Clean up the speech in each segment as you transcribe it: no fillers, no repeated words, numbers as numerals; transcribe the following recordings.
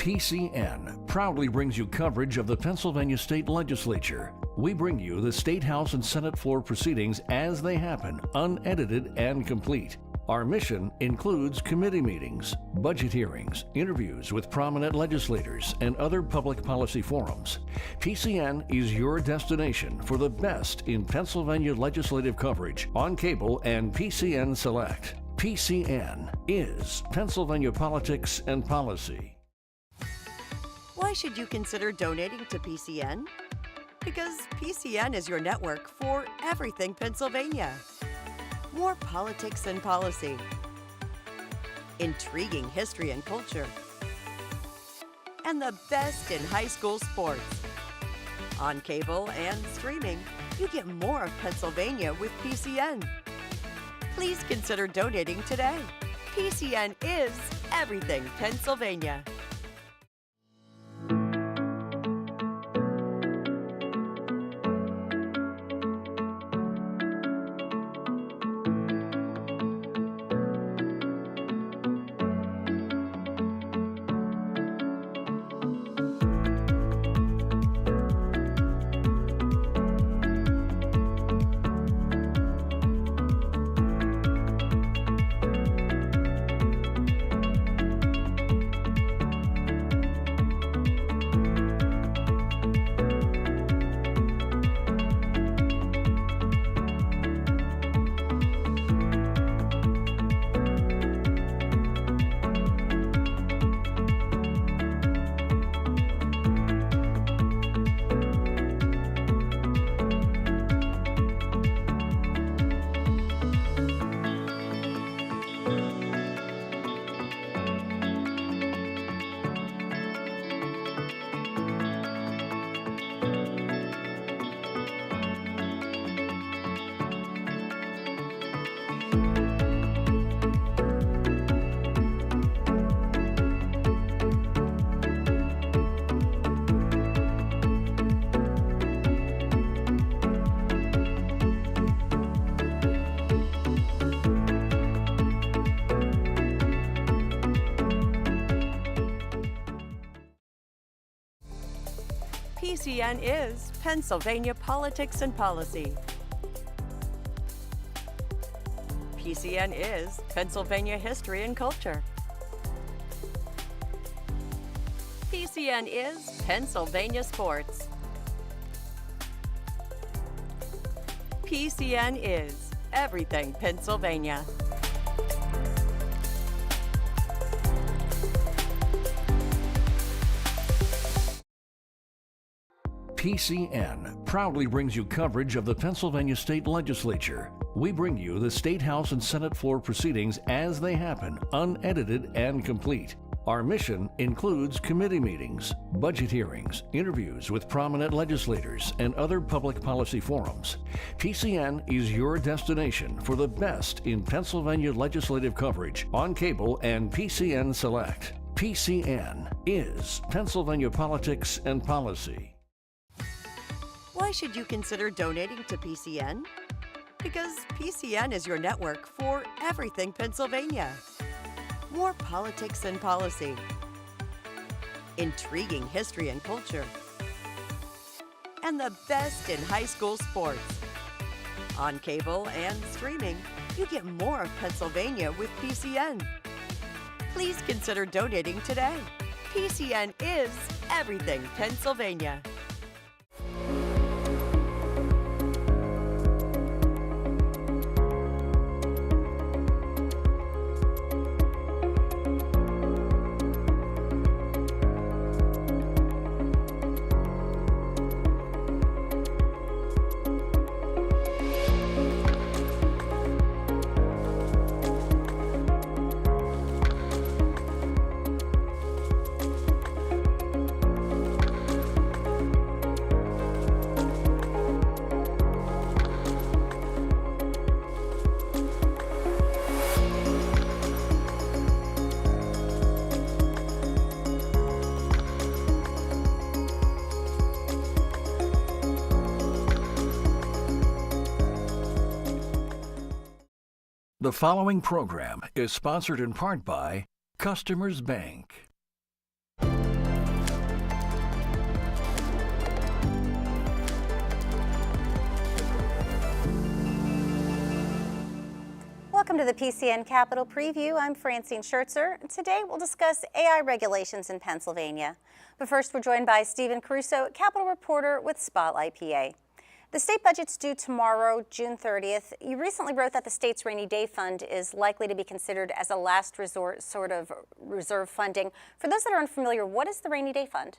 PCN proudly brings you coverage of the Pennsylvania State Legislature. We bring you the State House and Senate floor proceedings as they happen, unedited and complete. Our mission includes committee meetings, budget hearings, interviews with prominent legislators, and other public policy forums. PCN is your destination for the best in Pennsylvania legislative coverage on cable and PCN Select. PCN is Pennsylvania Politics and Policy. Why should you consider donating to PCN? Because PCN is your network for everything Pennsylvania. More politics and policy, intriguing history and culture, and the best in high school sports. On cable and streaming, you get more of Pennsylvania with PCN. Please consider donating today. PCN is everything Pennsylvania. PCN is Pennsylvania Politics and Policy. PCN is Pennsylvania History and Culture. PCN is Pennsylvania Sports. PCN is everything Pennsylvania. PCN proudly brings you coverage of the Pennsylvania State Legislature. We bring you the State House and Senate floor proceedings as they happen, unedited and complete. Our mission includes committee meetings, budget hearings, interviews with prominent legislators, and other public policy forums. PCN is your destination for the best in Pennsylvania legislative coverage on cable and PCN Select. PCN is Pennsylvania Politics and Policy. Why should you consider donating to PCN? Because PCN is your network for everything Pennsylvania. More politics and policy, intriguing history and culture, and the best in high school sports. On cable and streaming, you get more of Pennsylvania with PCN. Please consider donating today. PCN is everything Pennsylvania. The following program is sponsored in part by Customers Bank. Welcome to the PCN Capital Preview. I'm Francine Schertzer. Today we'll discuss AI regulations in Pennsylvania. But first, we're joined by Stephen Caruso, Capital reporter with Spotlight PA. The state budget's due tomorrow, June 30th. You recently wrote that the state's rainy day fund is likely to be considered as a last resort sort of reserve funding. For those that are unfamiliar, what is the rainy day fund?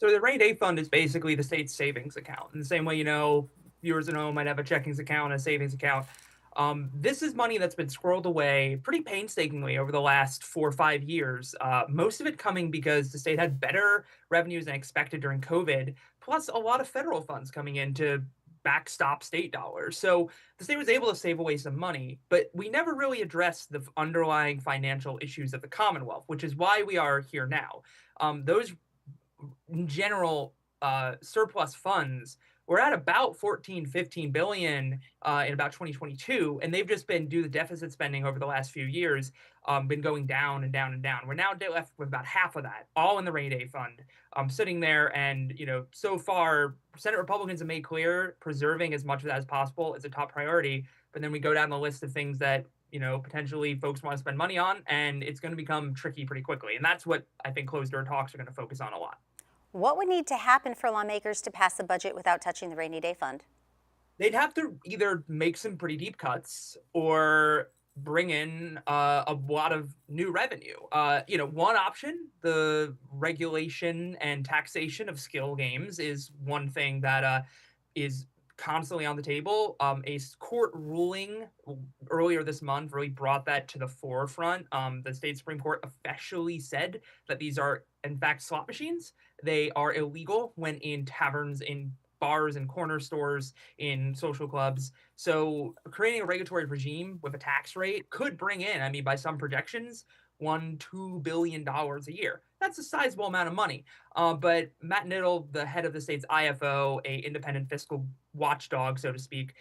So the rainy day fund is basically the state's savings account. In the same way, viewers at home might have a checkings account, a savings account. This is money that's been squirreled away pretty painstakingly over the last 4 or 5 years. Most of it coming because the state had better revenues than expected during COVID, plus a lot of federal funds coming in to backstop state dollars. So the state was able to save away some money, but we never really addressed the underlying financial issues of the Commonwealth, which is why we are here now. Those in general surplus funds we're at about 15 billion in about 2022, and they've just been, due to deficit spending over the last few years, been going down and down and down. We're now left with about half of that, all in the rainy day fund, sitting there. And so far, Senate Republicans have made clear preserving as much of that as possible is a top priority. But then we go down the list of things that potentially folks want to spend money on, and it's going to become tricky pretty quickly. And that's what I think closed door talks are going to focus on a lot. What would need to happen for lawmakers to pass the budget without touching the rainy day fund? They'd have to either make some pretty deep cuts or bring in a lot of new revenue. One option, the regulation and taxation of skill games, is one thing that is constantly on the table. A court ruling earlier this month really brought that to the forefront. The state Supreme Court officially said that these are, in fact, slot machines. They are illegal when in taverns, in bars and corner stores, in social clubs. So creating a regulatory regime with a tax rate could bring in, by some projections, $2 billion a year. That's a sizable amount of money. But Matt Niddle, the head of the state's IFO, a independent fiscal watchdog, so to speak,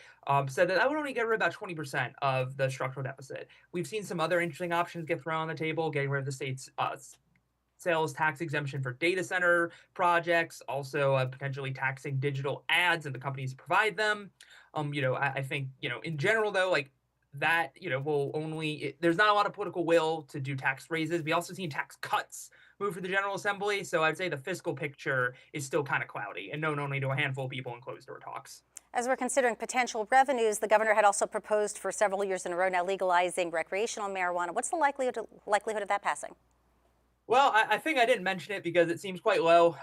said that would only get rid of about 20% of the structural deficit. We've seen some other interesting options get thrown on the table, getting rid of the state's sales tax exemption for data center projects, also potentially taxing digital ads and the companies provide them. I think, in general, though, that, will only, there's not a lot of political will to do tax raises. We also seen tax cuts move through the General Assembly. So I'd say the fiscal picture is still kind of cloudy and known only to a handful of people in closed door talks. As we're considering potential revenues, the governor had also proposed for several years in a row now legalizing recreational marijuana. What's the likelihood of that passing? Well, I think I didn't mention it because it seems quite low.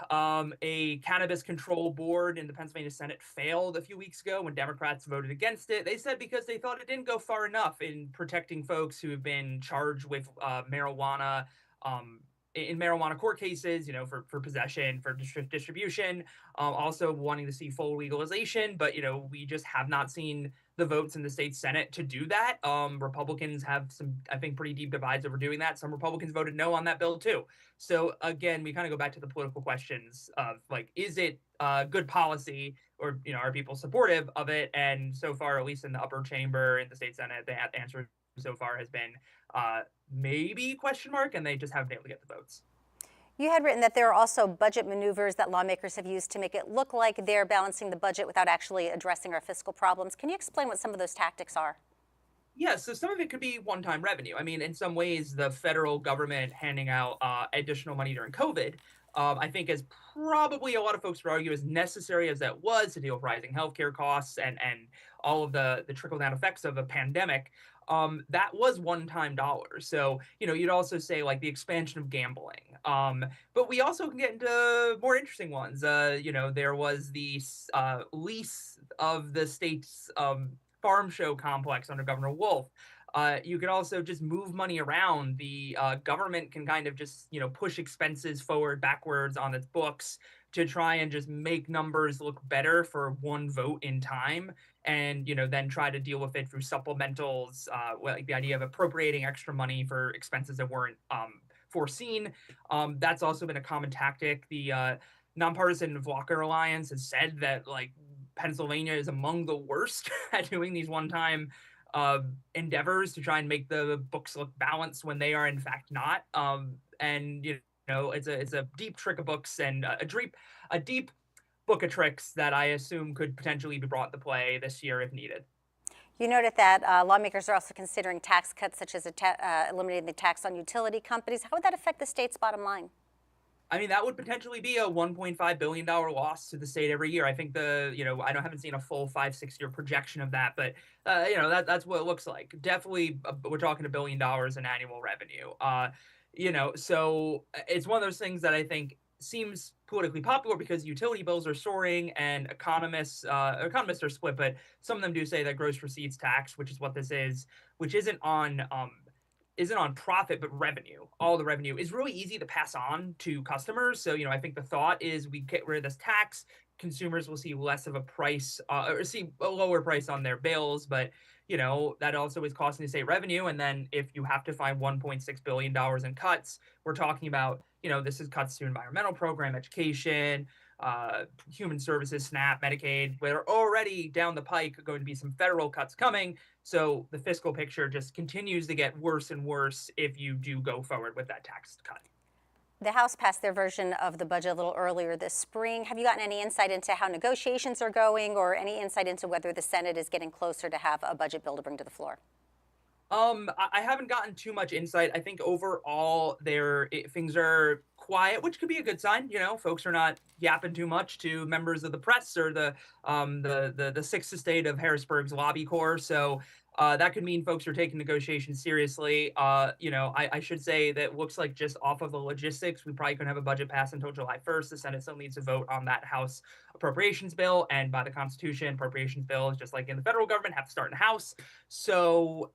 A cannabis control board in the Pennsylvania Senate failed a few weeks ago when Democrats voted against it. They said because they thought it didn't go far enough in protecting folks who have been charged with marijuana in marijuana court cases, for possession, for distribution, also wanting to see full legalization. But, we just have not seen the votes in the state Senate to do that. Republicans have some, I think, pretty deep divides over doing that. Some Republicans voted no on that bill, too. So, again, we kind of go back to the political questions of, is it good policy, or, are people supportive of it? And so far, at least in the upper chamber in the state Senate, the answer so far has been maybe question mark, and they just haven't been able to get the votes. You had written that there are also budget maneuvers that lawmakers have used to make it look like they're balancing the budget without actually addressing our fiscal problems. Can you explain what some of those tactics are? Yeah, so some of it could be one-time revenue. In some ways, the federal government handing out additional money during COVID, I think, is probably, a lot of folks would argue, as necessary as that was to deal with rising healthcare costs and all of the trickle-down effects of a pandemic. That was one-time dollars. So, you'd also say the expansion of gambling. But we also can get into more interesting ones. There was the lease of the state's farm show complex under Governor Wolf. You could also just move money around. The government can kind of just, push expenses forward, backwards on its books to try and just make numbers look better for one vote in time. And, then try to deal with it through supplementals, the idea of appropriating extra money for expenses that weren't foreseen. That's also been a common tactic. The Nonpartisan Walker Alliance has said that, Pennsylvania is among the worst at doing these one-time endeavors to try and make the books look balanced when they are in fact not. And it's a deep trick of books and a deep book of tricks that I assume could potentially be brought to play this year if needed. You noted that lawmakers are also considering tax cuts such as eliminating the tax on utility companies. How would that affect the state's bottom line? I mean, that would potentially be a $1.5 billion loss to the state every year. I think haven't seen a full 5-6 year projection of that, but that's what it looks like. Definitely, we're talking $1 billion in annual revenue. So it's one of those things that I think seems politically popular because utility bills are soaring and economists are split, but some of them do say that gross receipts tax, which is what this is, which isn't on profit, but revenue. All the revenue is really easy to pass on to customers. So, I think the thought is we get rid of this tax, consumers will see less of a price or see a lower price on their bills. But, that also is costing the state revenue. And then if you have to find $1.6 billion in cuts, we're talking about, this is cuts to environmental program, education, human services, SNAP, Medicaid, where are already down the pike going to be some federal cuts coming. So the fiscal picture just continues to get worse and worse if you do go forward with that tax cut. The House passed their version of the budget a little earlier this spring. Have you gotten any insight into how negotiations are going, or any insight into whether the Senate is getting closer to have a budget bill to bring to the floor? I haven't gotten too much insight. I think overall things are quiet, which could be a good sign. Folks are not yapping too much to members of the press or the Sixth Estate of Harrisburg's lobby corps. So that could mean folks are taking negotiations seriously. I should say that it looks like just off of the logistics, we probably couldn't have a budget pass until July 1st. The Senate still needs to vote on that House appropriations bill. And by the Constitution, appropriations bills, just like in the federal government, have to start in the House. So,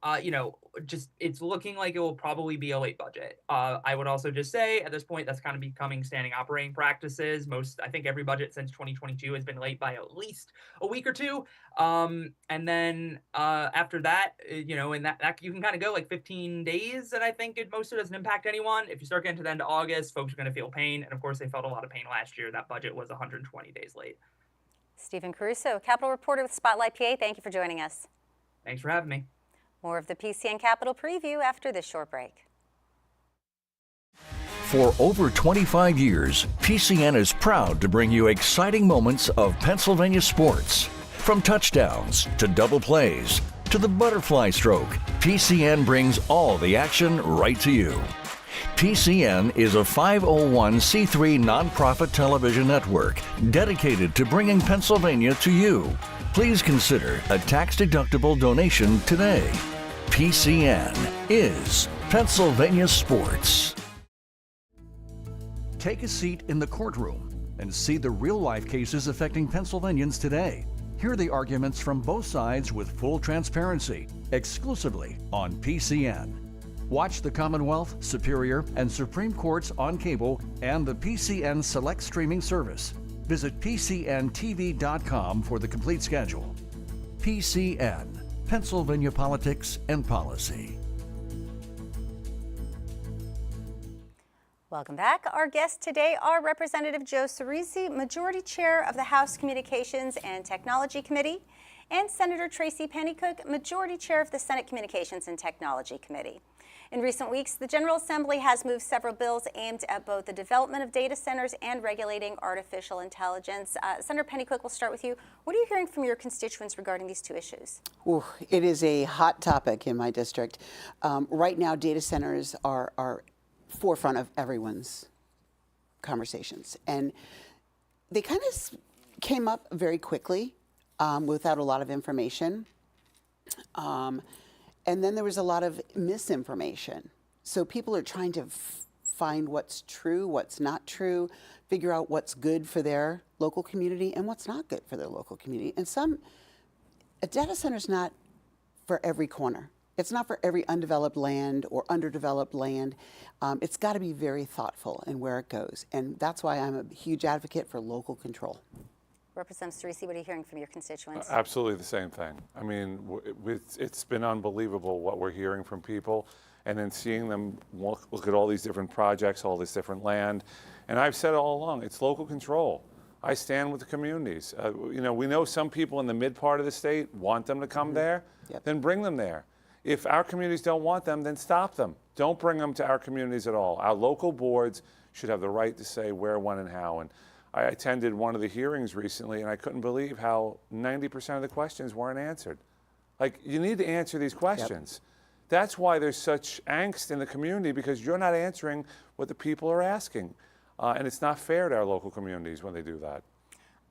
it's looking like it will probably be a late budget. I would also just say at this point, that's kind of becoming standing operating practices. I think every budget since 2022 has been late by at least a week or two. And then after that, and that you can kind of go like 15 days, and I think most of it doesn't impact anyone. If you start getting to the end of August, folks are going to feel pain. And of course, they felt a lot of pain last year. That budget was 120 days late. Stephen Caruso, Capitol reporter with Spotlight PA, thank you for joining us. Thanks for having me. More of the PCN Capitol preview after this short break. For over 25 years, PCN is proud to bring you exciting moments of Pennsylvania sports. From touchdowns to double plays to the butterfly stroke, PCN brings all the action right to you. PCN is a 501c3 nonprofit television network dedicated to bringing Pennsylvania to you. Please consider a tax-deductible donation today. PCN is Pennsylvania Sports. Take a seat in the courtroom and see the real-life cases affecting Pennsylvanians today. Hear the arguments from both sides with full transparency, exclusively on PCN. Watch the Commonwealth, Superior, and Supreme Courts on cable and the PCN Select streaming service. Visit PCNTV.com for the complete schedule. PCN, Pennsylvania Politics and Policy. Welcome back. Our guests today are Representative Joe Ciresi, Majority Chair of the House Communications and Technology Committee, and Senator Tracy Pennycuick, Majority Chair of the Senate Communications and Technology Committee. In recent weeks, the General Assembly has moved several bills aimed at both the development of data centers and regulating artificial intelligence. Senator Pennycuick, we'll start with you. What are you hearing from your constituents regarding these two issues? Ooh, it is a hot topic in my district. Right now, data centers are forefront of everyone's conversations. And they kind of came up very quickly without a lot of information. And then there was a lot of misinformation. So people are trying to find what's true, what's not true, figure out what's good for their local community and what's not good for their local community. And a data center's not for every corner. It's not for every undeveloped land or underdeveloped land. It's got to be very thoughtful in where it goes. And that's why I'm a huge advocate for local control. Representative Tracy, what are you hearing from your constituents? Absolutely the same thing. I mean, it's been unbelievable what we're hearing from people, and then seeing them look at all these different projects, all this different land. And I've said all along, it's local control. I stand with the communities. We know some people in the mid part of the state want them to come there, then bring them there. If our communities don't want them, then stop them. Don't bring them to our communities at all. Our local boards should have the right to say where, when, and how. And I attended one of the hearings recently, and I couldn't believe how 90% of the questions weren't answered. Like, you need to answer these questions. That's why there's such angst in the community, because you're not answering what the people are asking. And it's not fair to our local communities when they do that.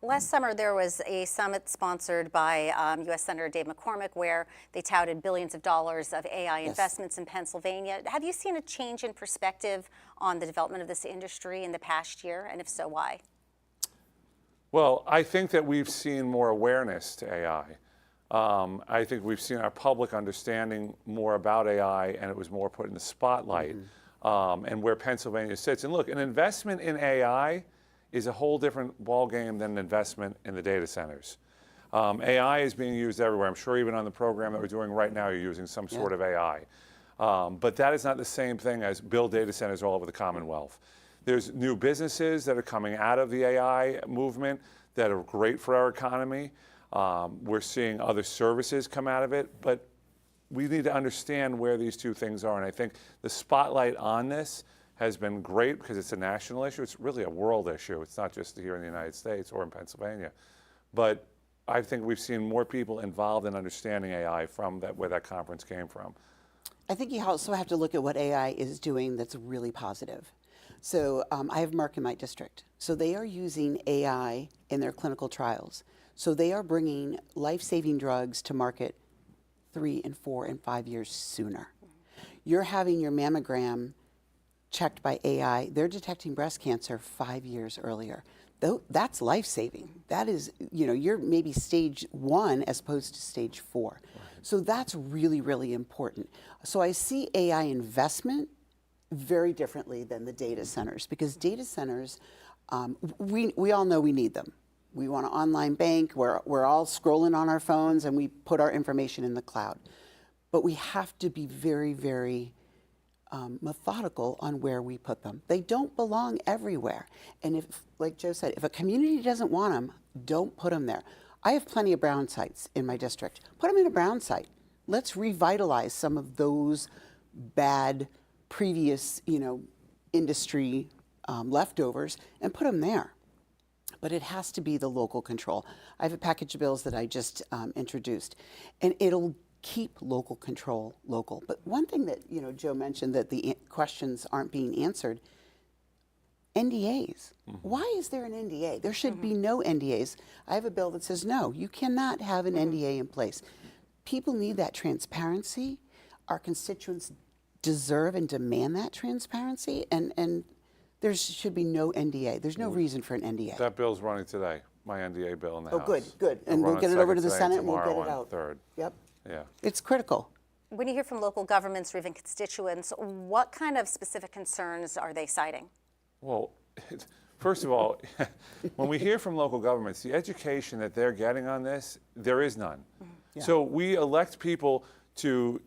Last summer, there was a summit sponsored by U.S. Senator Dave McCormick where they touted billions of dollars of AI investments in Pennsylvania. Have you seen a change in perspective on the development of this industry in the past year? And if so, why? Well, I think that we've seen more awareness to AI. I think we've seen our public understanding more about AI, and it was more put in the spotlight, and where Pennsylvania sits. And look, an investment in AI is a whole different ballgame than an investment in the data centers. AI is being used everywhere. I'm sure even on the program that we're doing right now, you're using some sort of AI. But that is not the same thing as build data centers all over the Commonwealth. There's new businesses that are coming out of the AI movement that are great for our economy. We're seeing other services come out of it, but we need to understand where these two things are. And I think the spotlight on this has been great because it's a national issue. It's really a world issue. It's not just here in the United States or in Pennsylvania. But I think we've seen more people involved in understanding AI from where that conference came from. I think you also have to look at what AI is doing that's really positive. So I have Merck in my district. So they are using AI in their clinical trials. So they are bringing life-saving drugs to market 3 and 4 and 5 years sooner. You're having your mammogram checked by AI. They're detecting breast cancer 5 years earlier. That's life-saving. That is, you're maybe stage 1 as opposed to stage 4. Right. So that's really, really important. So I see AI investment very differently than the data centers, because data centers, we all know we need them. We want an online bank. We're all scrolling on our phones and we put our information in the cloud. But we have to be very, very methodical on where we put them. They don't belong everywhere. And if, like Joe said, if a community doesn't want them, don't put them there. I have plenty of brown sites in my district. Put them in a brown site. Let's revitalize some of those bad previous, industry leftovers and put them there. But it has to be the local control. I have a package of bills that I just introduced, and it'll keep local control local. But one thing that Joe mentioned that the questions aren't being answered, NDAs. Why is there an NDA? There should be no NDAs. I have a bill that says no, you cannot have an NDA in place. People need that transparency. Our constituents deserve and demand that transparency, and there should be no NDA. There's no reason for an NDA. That bill's running today, my NDA bill in the House. Oh, good. And we'll get it over to the Senate and we'll get it out. 3rd. Yep. Yeah. It's critical. When you hear from local governments or even constituents, what kind of specific concerns are they citing? Well, first of all, when we hear from local governments, the education that they're getting on this, there is none. Yeah. So we elect people to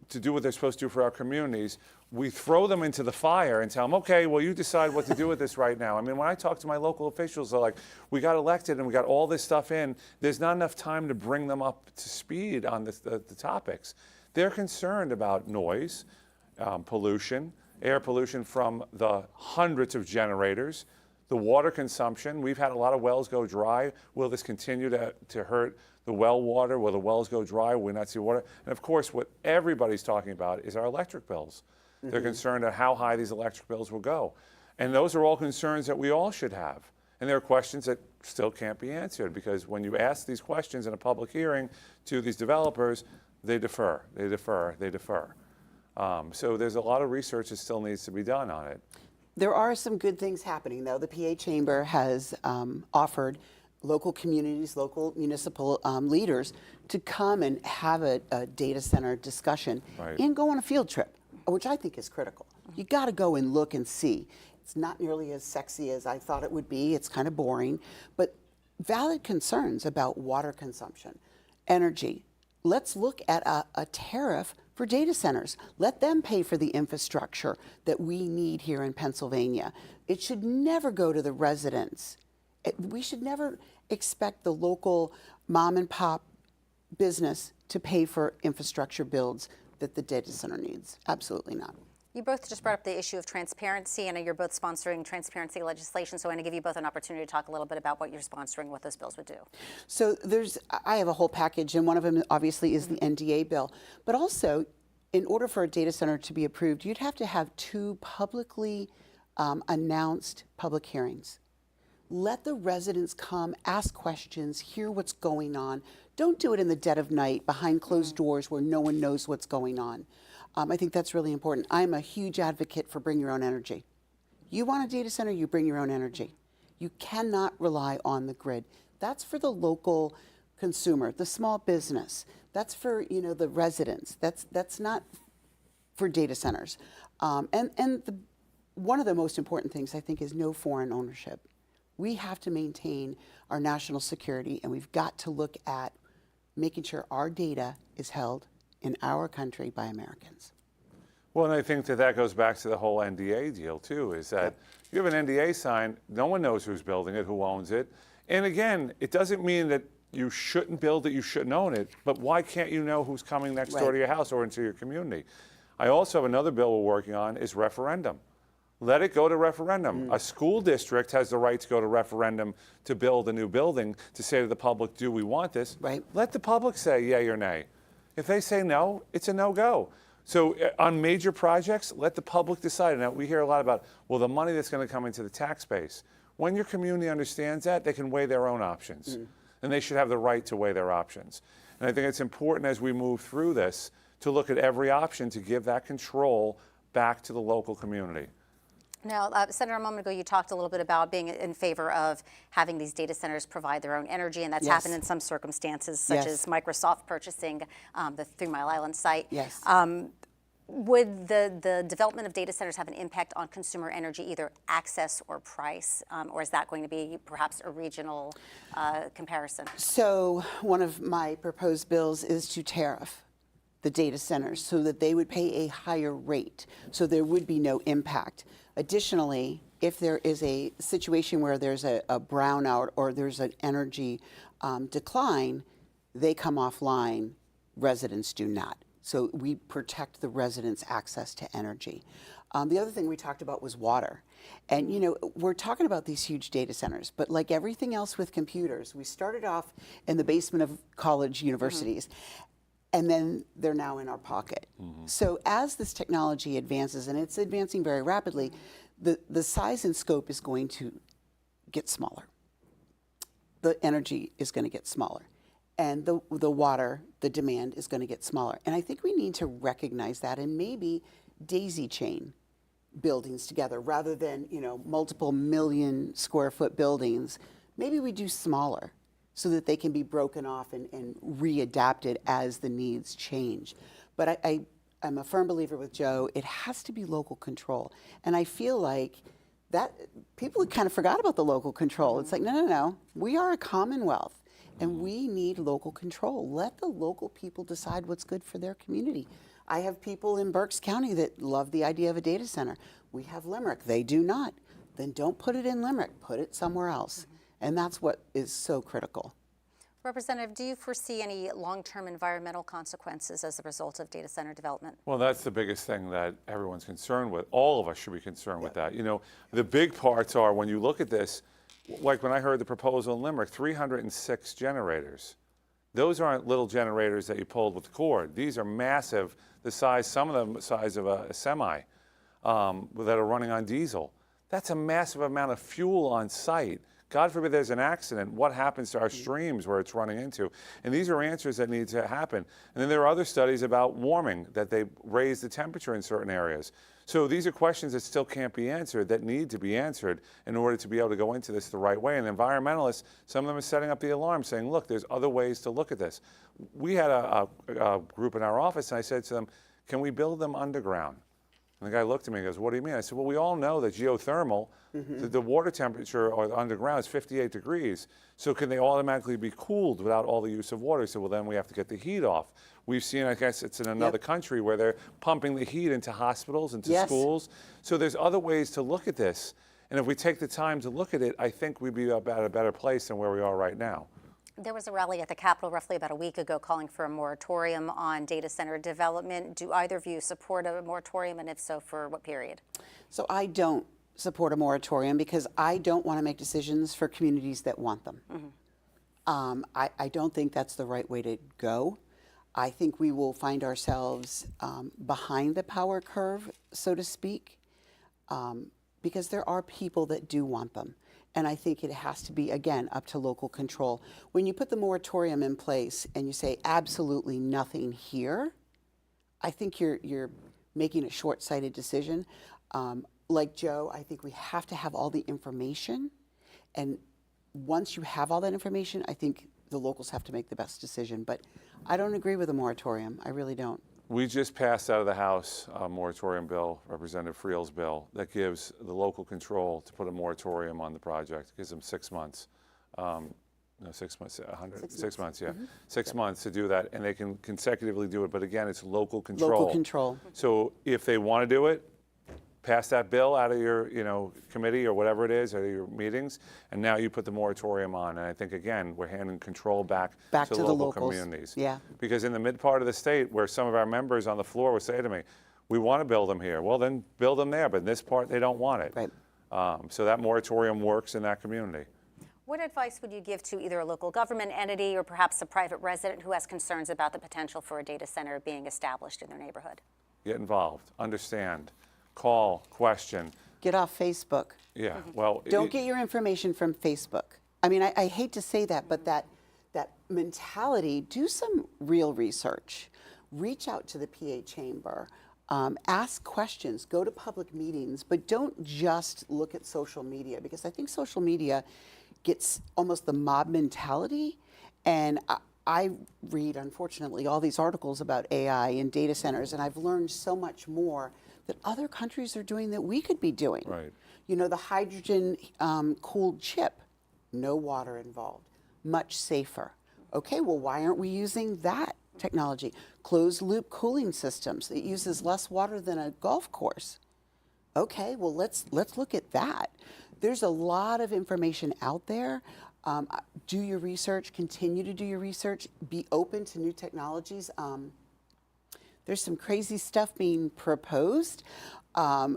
do what they're supposed to do for our communities. We throw them into the fire and tell them, okay, well, you decide what to do with this right now. I mean, when I talk to my local officials, they're like, we got elected and we got all this stuff in. There's not enough time to bring them up to speed on the topics. They're concerned about noise, pollution, air pollution from the hundreds of generators, the water consumption. We've had a lot of wells go dry. Will this continue to hurt the well water? Will the wells go dry? Will we not see water? And of course, what everybody's talking about is our electric bills. They're concerned at how high these electric bills will go. And those are all concerns that we all should have. And there are questions that still can't be answered, because when you ask these questions in a public hearing to these developers, they defer. So there's a lot of research that still needs to be done on it. There are some good things happening, though. The PA Chamber has offered local communities, local municipal leaders to come and have a data center discussion and go on a field trip, which I think is critical. You got to go and look and see. It's not nearly as sexy as I thought it would be. It's kind of boring, but valid concerns about water consumption, energy. Let's look at a tariff for data centers. Let them pay for the infrastructure that we need here in Pennsylvania. It should never go to the residents. We should never expect the local mom and pop business to pay for infrastructure builds that the data center needs. Absolutely not. You both just brought up the issue of transparency. I know you're both sponsoring transparency legislation, so I want to give you both an opportunity to talk a little bit about what you're sponsoring, what those bills would do. So I have a whole package, and one of them obviously is the NDA bill. But also, in order for a data center to be approved, you'd have to have 2 publicly announced public hearings. Let the residents come, ask questions, hear what's going on. Don't do it in the dead of night behind closed doors where no one knows what's going on. I think that's really important. I'm a huge advocate for bring your own energy. You want a data center, you bring your own energy. You cannot rely on the grid. That's for the local consumer, the small business. That's for the residents. That's not for data centers. One of the most important things I think is no foreign ownership. We have to maintain our national security, and we've got to look at making sure our data is held in our country by Americans. Well, and I think that goes back to the whole NDA deal too, is that you have an NDA signed, no one knows who's building it, who owns it. And again, it doesn't mean that you shouldn't build it, you shouldn't own it, but why can't you know who's coming next door to your house or into your community? I also have another bill we're working on is referendum. Let it go to referendum. A school district has the right to go to referendum to build a new building, to say to the public, do we want this? Right. Let the public say yay or nay. If they say no, it's a no-go. So on major projects, let the public decide. Now, we hear a lot about, well, the money that's going to come into the tax base. When your community understands that, they can weigh their own options. And they should have the right to weigh their options. And I think it's important as we move through this to look at every option to give that control back to the local community. Now, Senator, a moment ago, you talked a little bit about being in favor of having these data centers provide their own energy, and that's happened in some circumstances, such as Microsoft purchasing the 3 Mile Island site. Yes. Would the development of data centers have an impact on consumer energy, either access or price, or is that going to be perhaps a regional comparison? So one of my proposed bills is to tariff the data centers so that they would pay a higher rate, so there would be no impact. Additionally, if there is a situation where there's a brownout or there's an energy decline, they come offline, residents do not. So we protect the residents' access to energy. The other thing we talked about was water. And we're talking about these huge data centers, but like everything else with computers, we started off in the basement of college universities. And then they're now in our pocket. So as this technology advances, and it's advancing very rapidly, the size and scope is going to get smaller. The energy is going to get smaller. And the water, the demand is going to get smaller. And I think we need to recognize that and maybe daisy chain buildings together rather than multiple million square foot buildings. Maybe we do smaller, so that they can be broken off and readapted as the needs change. But I'm a firm believer with Joe, it has to be local control. And I feel like that people kind of forgot about the local control. It's like, no, we are a commonwealth and we need local control. Let the local people decide what's good for their community. I have people in Berks County that love the idea of a data center. We have Limerick, they do not. Then don't put it in Limerick, put it somewhere else. And that's what is so critical. Representative, do you foresee any long-term environmental consequences as a result of data center development? Well, that's the biggest thing that everyone's concerned with. All of us should be concerned with that. The big parts are when you look at this, like when I heard the proposal in Limerick, 306 generators. Those aren't little generators that you pulled with the cord. These are massive, some of them the size of a semi that are running on diesel. That's a massive amount of fuel on site. God forbid there's an accident, what happens to our streams where it's running into? And these are answers that need to happen. And then there are other studies about warming, that they raise the temperature in certain areas. So these are questions that still can't be answered, that need to be answered in order to be able to go into this the right way. And environmentalists, some of them are setting up the alarm saying, look, there's other ways to look at this. We had a group in our office, and I said to them, can we build them underground? And the guy looked at me and goes, what do you mean? I said, well, we all know that geothermal, the water temperature or underground is 58 degrees. So can they automatically be cooled without all the use of water? He said, well, then we have to get the heat off. We've seen, I guess it's in another country where they're pumping the heat into hospitals, into schools. So there's other ways to look at this. And if we take the time to look at it, I think we'd be at a better place than where we are right now. There was a rally at the Capitol roughly about a week ago calling for a moratorium on data center development. Do either of you support a moratorium, and if so, for what period? So I don't support a moratorium because I don't want to make decisions for communities that want them. I don't think that's the right way to go. I think we will find ourselves behind the power curve, so to speak, because there are people that do want them. And I think it has to be, again, up to local control. When you put the moratorium in place and you say absolutely nothing here, I think you're making a short-sighted decision. Like Joe, I think we have to have all the information. And once you have all that information, I think the locals have to make the best decision. But I don't agree with a moratorium. I really don't. We just passed out of the House a moratorium bill, Representative Friel's bill, that gives the local control to put a moratorium on the project. It gives them 6 months. No, 6 months, 6 months, yeah. 6 months to do that, and they can consecutively do it. But again, it's local control. Local control. So if they want to do it, pass that bill out of your, committee or whatever it is, or your meetings, and now you put the moratorium on. And I think, again, we're handing control back to to the local locals. communities. Yeah. Because in the mid part of the state, where some of our members on the floor would say to me, we want to build them here. Well, then build them there, but in this part, they don't want it. Right. So that moratorium works in that community. What advice would you give to either a local government entity or perhaps a private resident who has concerns about the potential for a data center being established in their neighborhood? Get involved, understand, call, question. Get off Facebook. Yeah, well. Don't get your information from Facebook. I mean, I hate to say that, but that mentality, do some real research. Reach out to the PA chamber. Ask questions. Go to public meetings. But don't just look at social media, because I think social media gets almost the mob mentality. And I read, unfortunately, all these articles about AI and data centers, and I've learned so much more that other countries are doing that we could be doing. Right. The hydrogen cooled chip, no water involved, much safer. Okay, well, why aren't we using that technology? Closed loop cooling systems that uses less water than a golf course. Okay, well, let's look at that. There's a lot of information out there. Do your research, continue to do your research, be open to new technologies. There's some crazy stuff being proposed. A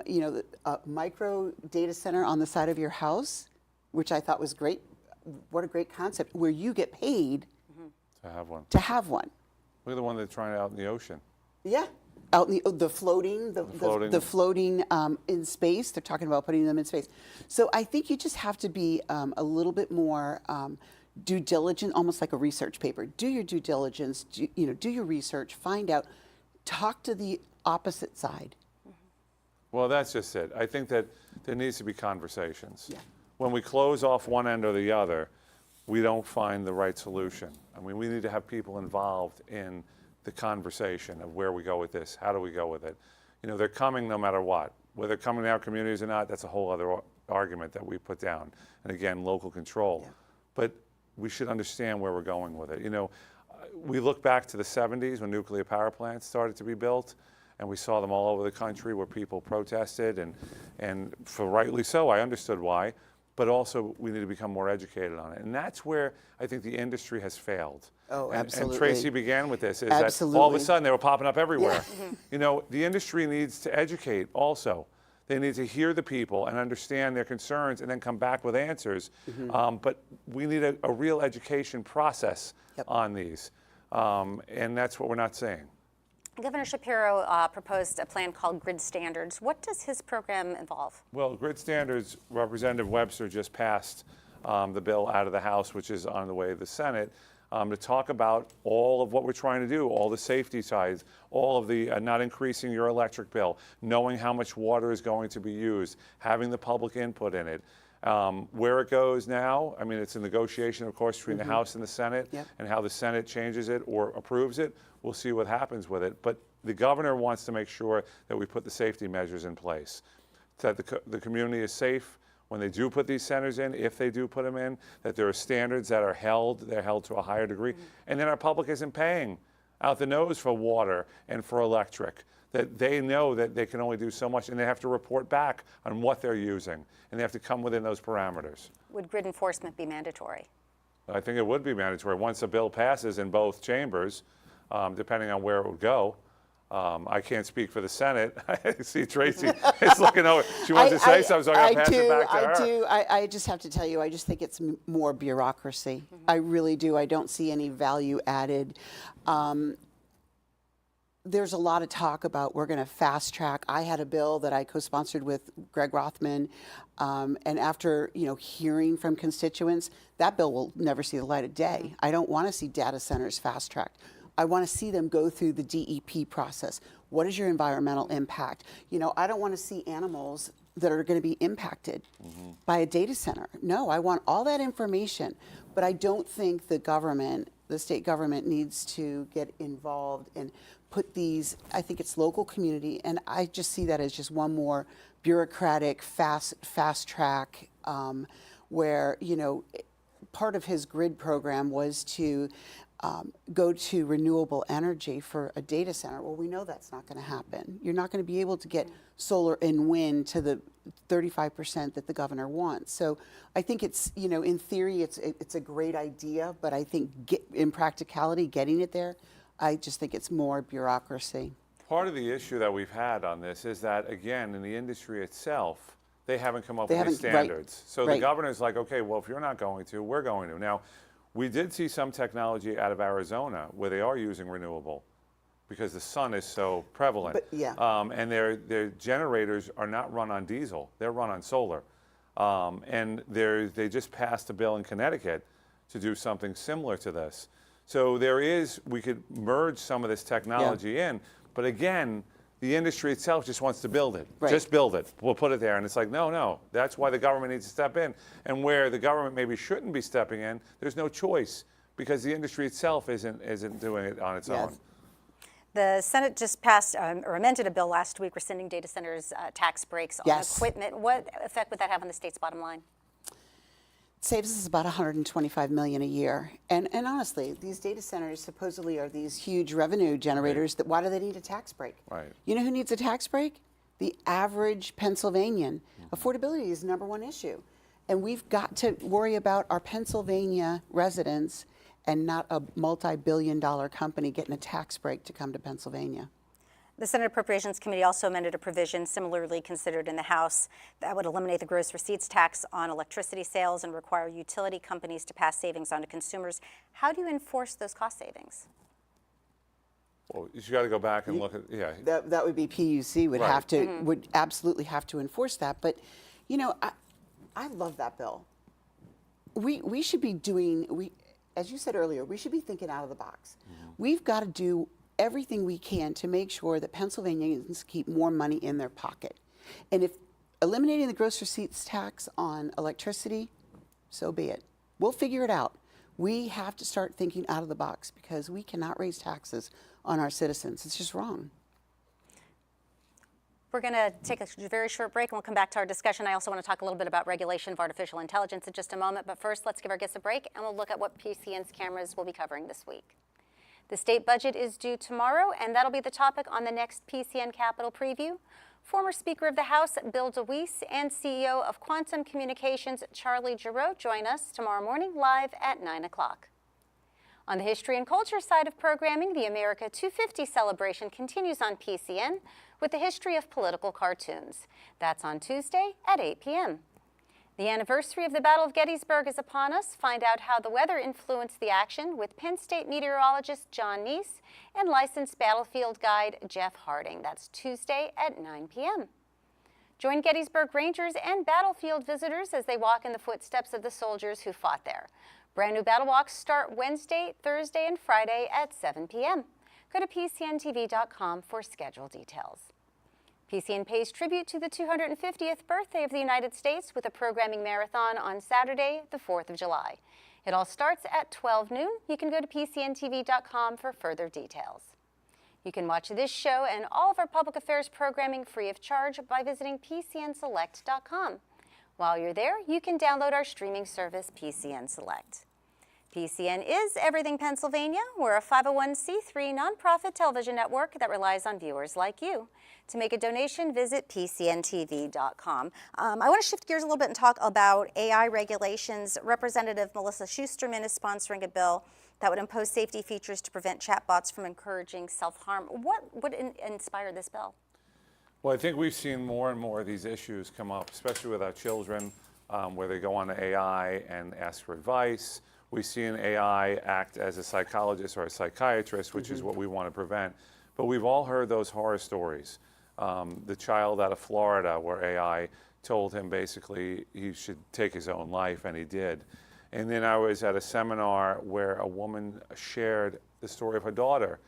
micro data center on the side of your house, which I thought was great. What a great concept, where you get paid To have one. to have one. Look at the one they're trying out in the ocean. Yeah, out in the floating, the floating in space. They're talking about putting them in space. So I think you just have to be a little bit more due diligent, almost like a research paper. Do your due diligence. Do your research. Find out. Talk to the opposite side. Well, that's just it. I think that there needs to be conversations. Yeah. When we close off one end or the other, we don't find the right solution. I mean, we need to have people involved in the conversation of where we go with this, how do we go with it. They're coming no matter what. Whether they're coming to our communities or not, that's a whole other argument that we put down. And again, local control. Yeah. But we should understand where we're going with it. We look back to the 70s when nuclear power plants started to be built, and we saw them all over the country where people protested, and for rightly so, I understood why, but also we need to become more educated on it. And that's where I think the industry has failed. Oh, And absolutely. Tracy began with this, is Absolutely. that all of a sudden they were popping up everywhere. The industry needs to educate also. They need to hear the people and understand their concerns and then come back with answers. But we need a real education process on these. And that's what we're not seeing. Governor Shapiro proposed a plan called Grid Standards. What does his program involve? Well, grid standards, Representative Webster just passed the bill out of the House, which is on the way to the Senate, to talk about all of what we're trying to do, all the safety sides, all of the not increasing your electric bill, knowing how much water is going to be used, having the public input in it. Where it goes now, I mean, it's a negotiation, of course, between the House and the Senate, and how the Senate changes it or approves it. We'll see what happens with it. But the governor wants to make sure that we put the safety measures in place, that the community is safe when they do put these centers in, if they do put them in, that there are standards that are held, they're held to a higher degree. And then our public isn't paying out the nose for water and for electric, that they know that they can only do so much, and they have to report back on what they're using, and they have to come within those parameters. Would grid enforcement be mandatory? I think it would be mandatory once a bill passes in both chambers, depending on where it would go. I can't speak for the Senate. I see Tracy is looking over. She wants to say something, so I'm going to pass it back to her. I just have to tell you, I just think it's more bureaucracy. I really do. I don't see any value added. There's a lot of talk about we're going to fast track. I had a bill that I co-sponsored with Greg Rothman, and after hearing from constituents, that bill will never see the light of day. I don't want to see data centers fast tracked. I want to see them go through the DEP process. What is your environmental impact? I don't want to see animals that are going to be impacted by a data center. No, I want all that information, but I don't think the state government needs to get involved and put these, I think it's local community, and I just see that as just one more bureaucratic fast track where, part of his grid program was to go to renewable energy for a data center. Well, we know that's not going to happen. You're not going to be able to get solar and wind to the 35% that the governor wants. So I think it's, in theory, it's a great idea, but I think in practicality, getting it there, I just think it's more bureaucracy. Part of the issue that we've had on this is that, again, in the industry itself, they haven't come up with these standards. Right, so the governor's like, okay, well, if you're not going to, we're going to. Now, we did see some technology out of Arizona where they are using renewable because the sun is so prevalent. But, yeah. And their generators are not run on diesel. They're run on solar. And they just passed a bill in Connecticut to do something similar to this. So we could merge some of this technology in. But again, the industry itself just wants to build it. Right. Just build it. We'll put it there. And it's like, no. That's why the government needs to step in. And where the government maybe shouldn't be stepping in, there's no choice because the industry itself isn't doing it on its own. The Senate just passed or amended a bill last week rescinding data centers' tax breaks on equipment. What effect would that have on the state's bottom line? It saves us about $125 million a year. And honestly, these data centers supposedly are these huge revenue generators. That why do they need a tax break? Right. You know who needs a tax break? The average Pennsylvanian. Affordability is the #1 issue. And we've got to worry about our Pennsylvania residents and not a multi-billion-dollar company getting a tax break to come to Pennsylvania. The Senate Appropriations Committee also amended a provision similarly considered in the House that would eliminate the gross receipts tax on electricity sales and require utility companies to pass savings on to consumers. How do you enforce those cost savings? Well, you got to go back and look at, That would be PUC would have to, would absolutely have to enforce that. But, I love that bill. We should be doing, as you said earlier, we should be thinking out of the box. We've got to do everything we can to make sure that Pennsylvanians keep more money in their pocket. And if eliminating the gross receipts tax on electricity, so be it. We'll figure it out. We have to start thinking out of the box because we cannot raise taxes on our citizens. It's just wrong. We're going to take a very short break and we'll come back to our discussion. I also want to talk a little bit about regulation of artificial intelligence in just a moment. But first, let's give our guests a break and we'll look at what PCN's cameras will be covering this week. The state budget is due tomorrow, and that'll be the topic on the next PCN Capital Preview. Former Speaker of the House, Bill DeWeese, and CEO of Quantum Communications, Charlie Giroux, join us tomorrow morning live at 9 o'clock. On the history and culture side of programming, the America 250 celebration continues on PCN with the history of political cartoons. That's on Tuesday at 8 p.m. The anniversary of the Battle of Gettysburg is upon us. Find out how the weather influenced the action with Penn State meteorologist John Neese and licensed battlefield guide Jeff Harding. That's Tuesday at 9 p.m. Join Gettysburg Rangers and battlefield visitors as they walk in the footsteps of the soldiers who fought there. Brand new battle walks start Wednesday, Thursday, and Friday at 7 p.m. Go to PCNTV.com for schedule details. PCN pays tribute to the 250th birthday of the United States with a programming marathon on Saturday, the 4th of July. It all starts at 12 noon. You can go to PCNTV.com for further details. You can watch this show and all of our public affairs programming free of charge by visiting PCNSelect.com. While you're there, you can download our streaming service, PCN Select. PCN is Everything Pennsylvania. We're a 501c3 nonprofit television network that relies on viewers like you. To make a donation, visit PCNTV.com. I want to shift gears a little bit and talk about AI regulations. Representative Melissa Schusterman is sponsoring a bill that would impose safety features to prevent chatbots from encouraging self-harm. What would inspire this bill? Well, I think we've seen more and more of these issues come up, especially with our children, where they go on to AI and ask for advice. We've seen AI act as a psychologist or a psychiatrist, which is what we want to prevent. But we've all heard those horror stories. The child out of Florida where AI told him basically he should take his own life, and he did. And then I was at a seminar where a woman shared the story of her daughter,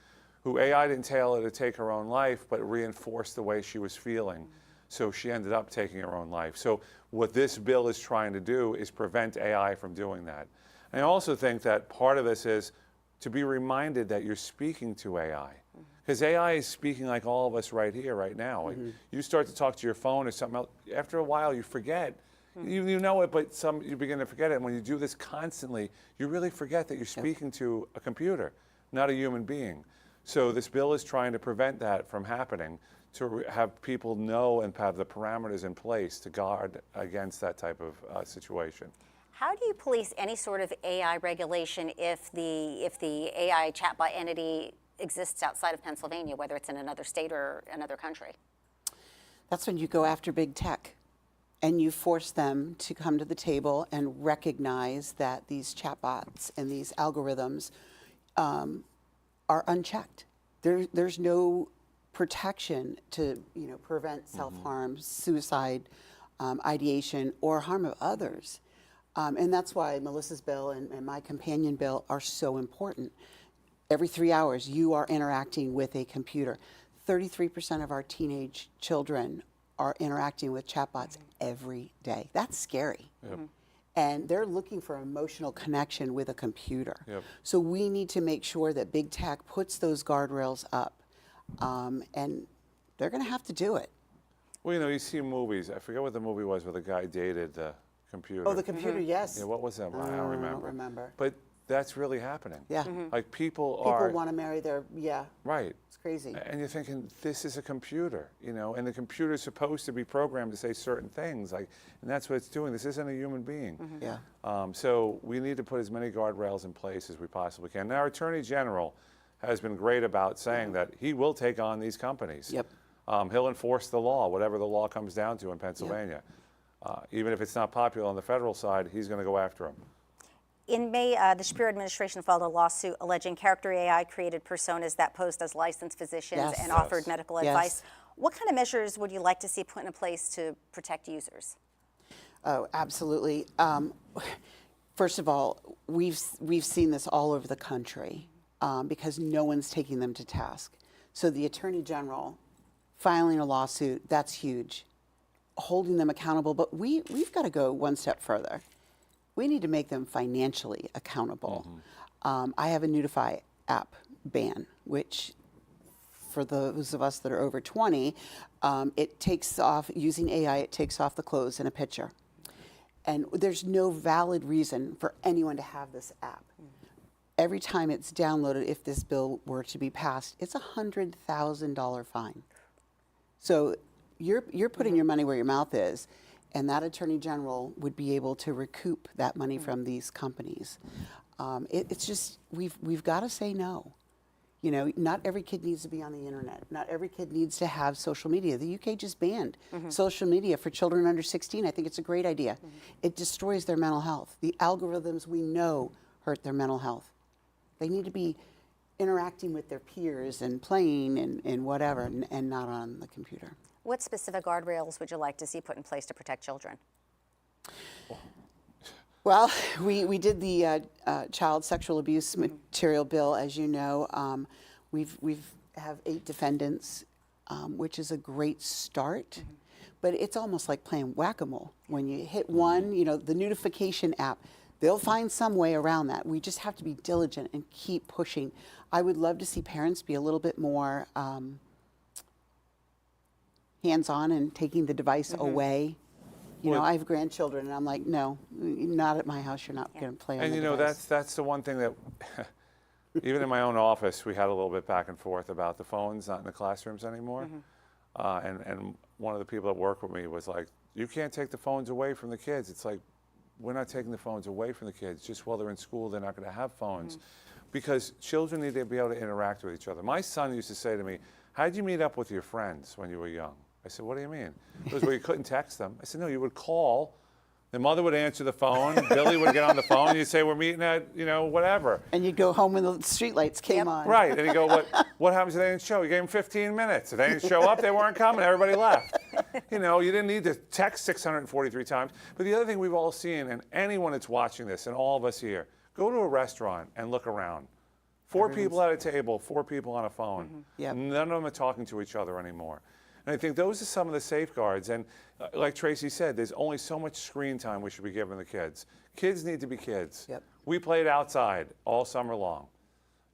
who AI didn't tell her to take her own life, but reinforced the way she was feeling. So she ended up taking her own life. So what this bill is trying to do is prevent AI from doing that. And I also think that part of this is to be reminded that you're speaking to AI. Because AI is speaking like all of us right here, right now. Like you start to talk to your phone or something else, after a while you forget. You know it, but you begin to forget it. And when you do this constantly, you really forget that you're speaking to a computer, not a human being. So this bill is trying to prevent that from happening, to have people know and have the parameters in place to guard against that type of situation. How do you police any sort of AI regulation if the AI chatbot entity exists outside of Pennsylvania, whether it's in another state or another country? That's when you go after big tech and you force them to come to the table and recognize that these chatbots and these algorithms are unchecked. There's no protection to prevent self-harm, suicide, ideation, or harm of others. And that's why Melissa's bill and my companion bill are so important. Every 3 hours, you are interacting with a computer. 33% of our teenage children are interacting with chatbots every day. That's scary. Yep. And they're looking for emotional connection with a computer. Yep. So we need to make sure that big tech puts those guardrails up. And they're going to have to do it. Well, you see movies. I forget what the movie was where the guy dated the computer. Oh, the computer, yes. Yeah, what was that? I don't remember. I don't remember. But that's really happening. Yeah. Like people want to marry their, right. It's crazy. And you're thinking, this is a computer, and the computer's supposed to be programmed to say certain things, and that's what it's doing. This isn't a human being. Yeah. So we need to put as many guardrails in place as we possibly can. Now, our Attorney General has been great about saying that he will take on these companies. Yep. He'll enforce the law, whatever the law comes down to in Pennsylvania. Even if it's not popular on the federal side, he's going to go after them. In May, the Shapiro administration filed a lawsuit alleging character AI created personas that posed as licensed physicians and offered medical advice. What kind of measures would you like to see put in place to protect users? Oh, absolutely. First of all, we've seen this all over the country because no one's taking them to task. So the Attorney General filing a lawsuit, that's huge. Holding them accountable, but we've got to go one step further. We need to make them financially accountable. I have a Notify app ban, which for those of us that are over 20, it takes off, using AI, it takes off the clothes in a picture. And there's no valid reason for anyone to have this app. Every time it's downloaded, if this bill were to be passed, it's a $100,000 fine. So you're putting your money where your mouth is, and that Attorney General would be able to recoup that money from these companies. It's just, we've got to say no. Not every kid needs to be on the internet. Not every kid needs to have social media. The UK just banned social media for children under 16. I think it's a great idea. It destroys their mental health. The algorithms we know hurt their mental health. They need to be interacting with their peers and playing and whatever, and not on the computer. What specific guardrails would you like to see put in place to protect children? Well, we did the child sexual abuse material bill, as you know. We've have 8 defendants, which is a great start. But it's almost like playing whack-a-mole. When you hit one, the notification app, they'll find some way around that. We just have to be diligent and keep pushing. I would love to see parents be a little bit more hands-on and taking the device away You know, I have grandchildren, and I'm like, no, not at my house. You're not going to play on And the you know, device. that's the one thing that, even in my own office, we had a little bit back and forth about the phones not in the classrooms anymore. And one of the people that work with me was like, you can't take the phones away from the kids. It's like, we're not taking the phones away from the kids. Just while they're in school, they're not going to have phones. Because children need to be able to interact with each other. My son used to say to me, how'd you meet up with your friends when you were young? I said, what do you mean? It was where you couldn't text them. I said, no, you would call. The mother would answer the phone. Billy would get on the phone. You'd say, we're meeting at, you know, whatever. And you'd go home when the streetlights came on. Right. And you go, what happens if they didn't show? You gave them 15 minutes. If they didn't show up, they weren't coming. Everybody left. You know, you didn't need to text 643 times. But the other thing we've all seen, and anyone that's watching this, and all of us here, go to a restaurant and look around. 4 people at a table, 4 people on a phone. Yep. None of them are talking to each other anymore. And I think those are some of the safeguards. And like Tracy said, there's only so much screen time we should be giving the kids. Kids need to be kids. Yep. We played outside all summer long,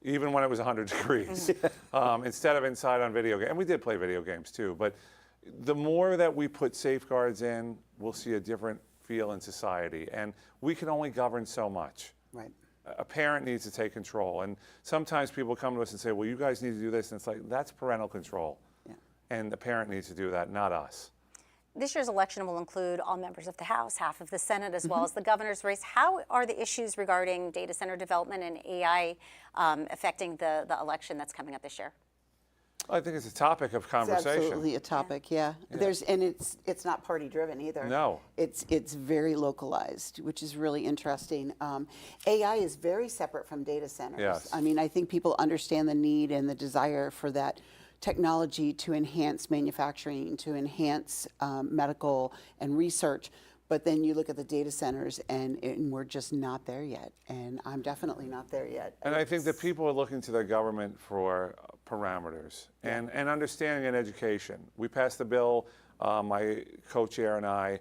even when it was 100 degrees, instead of inside on video games. And we did play video games too. But the more that we put safeguards in, we'll see a different feel in society. And we can only govern so much. Right. A parent needs to take control. And sometimes people come to us and say, well, you guys need to do this. And it's like, that's parental control. And the parent needs to do that, not us. This year's election will include all members of the House, half of the Senate, as well as the governor's race. How are the issues regarding data center development and AI affecting the election that's coming up this year? I think it's a topic of conversation. It's absolutely a topic, yeah. And it's not party driven either. No. It's very localized, which is really interesting. AI is very separate from data centers. Yes. I mean, I think people understand the need and the desire for that technology to enhance manufacturing, to enhance medical and research. But then you look at the data centers, and we're just not there yet. And I'm definitely not there yet. And I think that people are looking to their government for parameters and understanding and education. We passed the bill, my co-chair and I,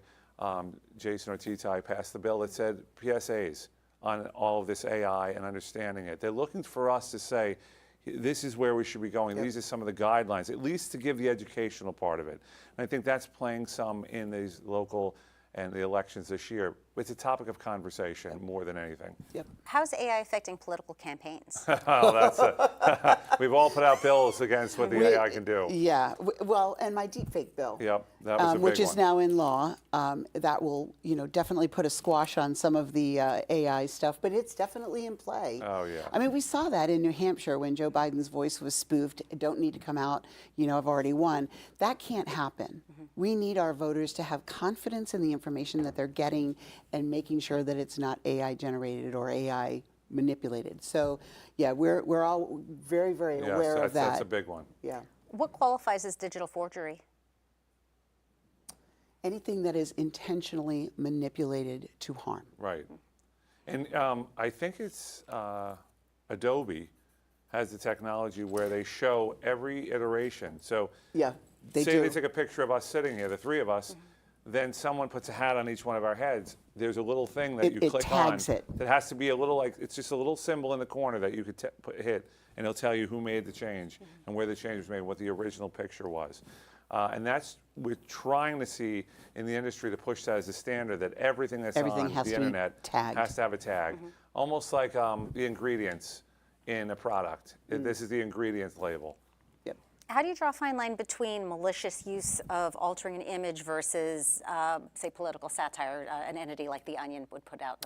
Jason Ortizai, passed the bill that said PSAs on all of this AI and understanding it. They're looking for us to say, this is where we should be going. These are some of the guidelines, at least to give the educational part of it. And I think that's playing some in these local and the elections this year. It's a topic of conversation more than anything. Yep. How's AI affecting political campaigns? We've all put out bills against what the AI can do. Yeah, well, and my deepfake bill. Yep, that was a big which is one. now in law. That will, definitely put a squash on some of the AI stuff, but it's definitely in play. Oh, yeah. I mean, we saw that in New Hampshire when Joe Biden's voice was spoofed. Don't need to come out. I've already won. That can't happen. We need our voters to have confidence in the information that they're getting and making sure that it's not AI generated or AI manipulated. So, yeah, we're all very, very aware of that. That's a big one. Yeah. What qualifies as digital forgery? Anything that is intentionally manipulated to harm. Right. And I think it's Adobe has the technology where they show every iteration. So Yeah, they say do. they take a picture of us sitting here, the 3 of us, then someone puts a hat on each one of our heads. There's a little thing that It you click on tags it. that has to be a little it's just a little symbol in the corner that you could hit, and it'll tell you who made the change and where the change was made, what the original picture was. And we're trying to see in the industry to push that as a standard that everything that's Everything on has the to be internet tagged. has to have a tag. Almost like the ingredients in a product. This is the ingredients label. Yep. How do you draw a fine line between malicious use of altering an image versus, say, political satire, an entity like The Onion would put out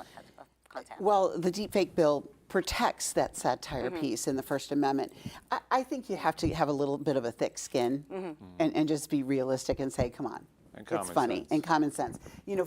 content? Well, the deepfake bill protects that satire piece in the First Amendment. I think you have to have a little bit of a thick skin and just be realistic and say, come on, And it's common funny. sense. And common sense.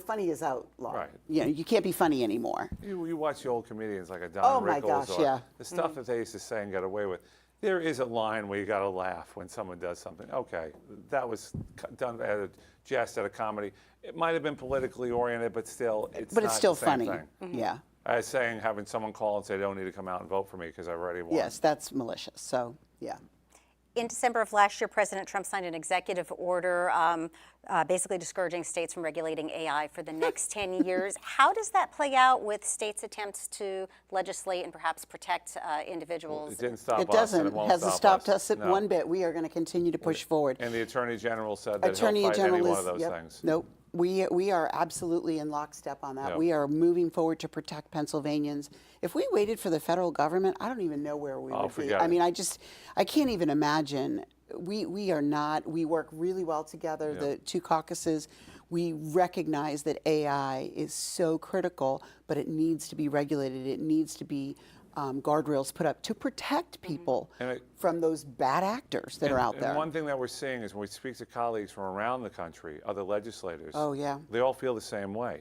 Funny is outlawed. Right. You can't be funny anymore. You watch the old comedians like a Don Oh, my Rickles gosh, or yeah. the stuff that they used to say and get away with. There is a line where you got to laugh when someone does something. Okay, that was done at a jest, at a comedy. It might have been politically oriented, but still, it's But not it's still the same funny. thing. Yeah. As saying, having someone call and say, they don't need to come out and vote for me because I've already won. Yes, that's malicious. So, yeah. In December of last year, President Trump signed an executive order basically discouraging states from regulating AI for the next 10 years. How does that play out with states' attempts to legislate and perhaps protect individuals? It didn't stop us. It doesn't. And it won't Hasn't stop stopped us at No. one bit. We are going to continue to push forward. And the Attorney General said that Attorney he'll fight General any is, one of those yep. things. Nope. We are absolutely in lockstep on that. Yeah. We are moving forward to protect Pennsylvanians. If we waited for the federal government, I don't even know where we would be. forget I it. mean, I can't even imagine. We are not. We work really well together. Yeah. The two caucuses. We recognize that AI is so critical, but it needs to be regulated. It needs to be guardrails put up to protect people from those bad actors that are out there. And one thing that we're seeing is when we speak to colleagues from around the country, other legislators, Oh, yeah. they all feel the same way,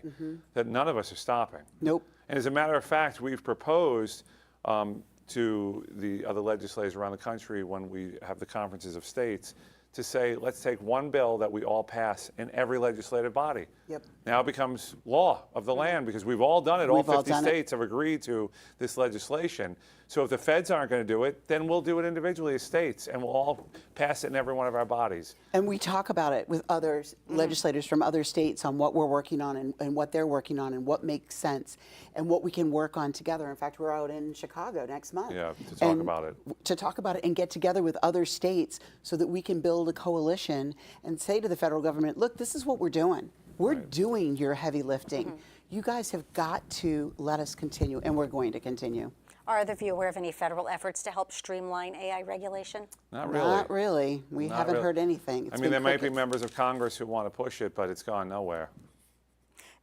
that none of us are stopping. Nope. And as a matter of fact, we've proposed to the other legislators around the country when we have the conferences of states to say, let's take one bill that we all pass in every legislative body. Yep. Now it becomes law of the land because we've all done it. All We've all 50 done it. states have agreed to this legislation. So if the feds aren't going to do it, then we'll do it individually as states, and we'll all pass it in every one of our bodies. And we talk about it with other legislators from other states on what we're working on and what they're working on and what makes sense and what we can work on together. In fact, we're out in Chicago next month. Yeah, to talk about it. To talk about it and get together with other states so that we can build a coalition and say to the federal government, look, this is what we're doing. We're doing your heavy lifting. You guys have got to let us continue, and we're going to continue. Are either of you aware of any federal efforts to help streamline AI regulation? Not really. Not really. We Not haven't really. heard anything. It's I mean, been there might be crickets. members of Congress who want to push it, but it's gone nowhere.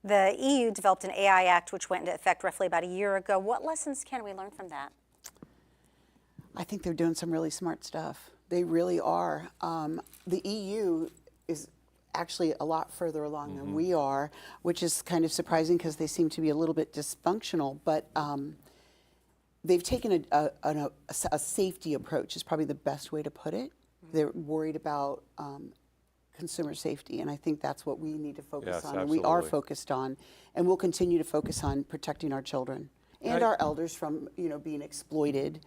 The EU developed an AI Act which went into effect roughly about a year ago. What lessons can we learn from that? I think they're doing some really smart stuff. They really are. The EU is actually a lot further along than we are, which is kind of surprising because they seem to be a little bit dysfunctional. But they've taken a safety approach is probably the best way to put it. They're worried about consumer safety, and I think that's what we need to focus Yes, on, and we are absolutely. focused on, and we'll continue to focus on protecting our children and our elders from being exploited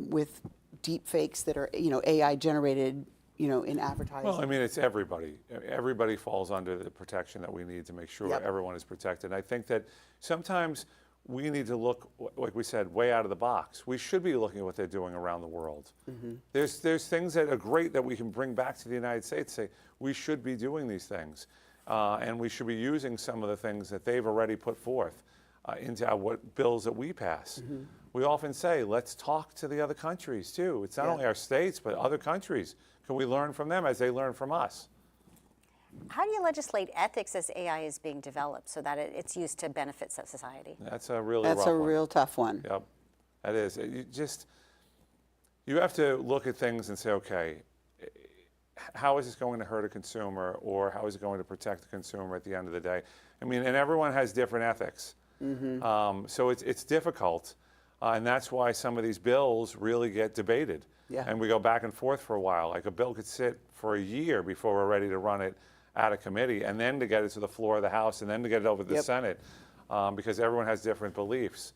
with deep fakes that are AI generated in advertising. Well, I mean, it's everybody. Everybody falls under the protection that we need to make sure Yep. everyone is protected. And I think that sometimes we need to look, like we said, way out of the box. We should be looking at what they're doing around the world. There's things that are great that we can bring back to the United States, say we should be doing these things. And we should be using some of the things that they've already put forth into what bills that we pass. We often say, let's talk to the other countries too. It's not only our states, but other countries. Can we learn from them as they learn from us? How do you legislate ethics as AI is being developed so that it's used to benefit society? That's a really That's rough a one. real tough one. Yep, that is. You have to look at things and say, okay, how is this going to hurt a consumer, or how is it going to protect the consumer at the end of the day? I mean, and everyone has different ethics. So it's difficult, and that's why some of these bills really get debated. Yeah. And we go back and forth for a while. Like a bill could sit for a year before we're ready to run it out of committee, and then to get it to the floor of the House, and then to get it over to the Senate, because everyone has different beliefs.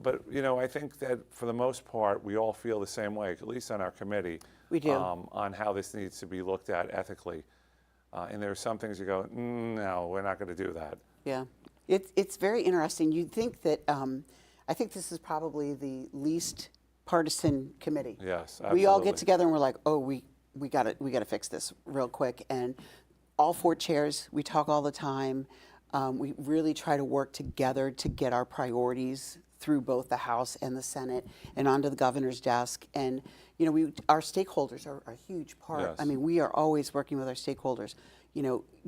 But I think that for the most part, we all feel the same way, at least on our committee. We do. On how this needs to be looked at ethically. And there are some things you go, no, we're not going to do that. Yeah, it's very interesting. You'd think that I think this is probably the least partisan committee. Yes, We all get absolutely. together and we're like, oh, we got to fix this real quick. And all four chairs, we talk all the time. We really try to work together to get our priorities through both the House and the Senate and onto the governor's desk. And our stakeholders are a huge part. Yes. I mean, we are always working with our stakeholders.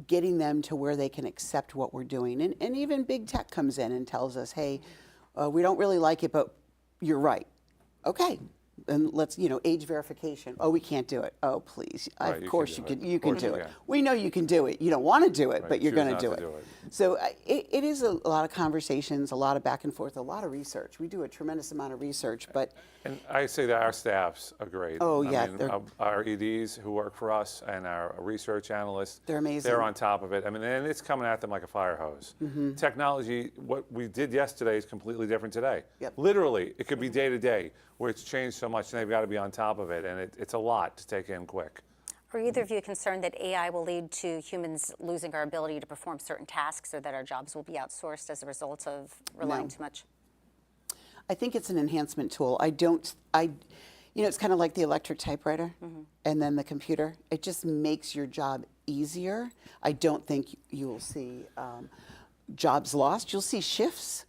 Getting them to where they can accept what we're doing. And even big tech comes in and tells us, hey, we don't really like it, but you're right. Okay. And let's, age verification. Oh, we can't do it. Oh, please. Right, Of you course can you do can. it. You Of can course do you it. can. We know you can do it. You don't want to do it, Right, but you're choose going to not do to it. do it. So it is a lot of conversations, a lot of back and forth, a lot of research. We do a tremendous amount of research, but And I say that our staffs are great. Oh, I yeah, mean, they're- our EDs who work for us and our research analysts. They're amazing. They're on top of it. I mean, and it's coming at them like a fire hose. Technology, what we did yesterday is completely different today. Yep. Literally, it could be day to day where it's changed so much and they've got to be on top of it. And it's a lot to take in quick. Are either of you concerned that AI will lead to humans losing our ability to perform certain tasks, or that our jobs will be outsourced as a result of relying No. too much? I think it's an enhancement tool. You know, it's kind of like the electric typewriter and then the computer. It just makes your job easier. I don't think you will see jobs lost. You'll see shifts.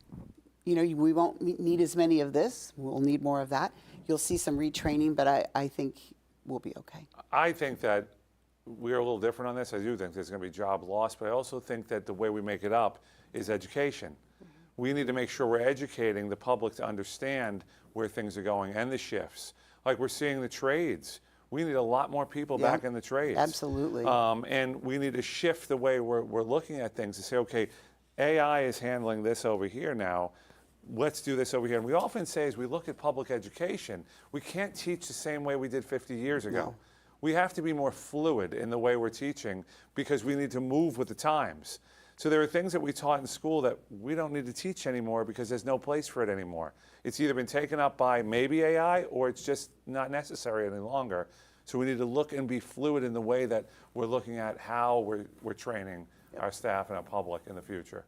You know, we won't need as many of this. We'll need more of that. You'll see some retraining, but I think we'll be okay. I think that we're a little different on this. I do think there's going to be job loss, but I also think that the way we make it up is education. We need to make sure we're educating the public to understand where things are going and the shifts. Like we're seeing the trades. We need a lot more people back in the trades. Absolutely. And we need to shift the way we're looking at things to say, okay, AI is handling this over here now. Let's do this over here. And we often say, as we look at public education, we can't teach the same way we did 50 years ago. No. We have to be more fluid in the way we're teaching because we need to move with the times. So there are things that we taught in school that we don't need to teach anymore because there's no place for it anymore. It's either been taken up by maybe AI or it's just not necessary any longer. So we need to look and be fluid in the way that we're looking at how we're training our staff and our public in the future.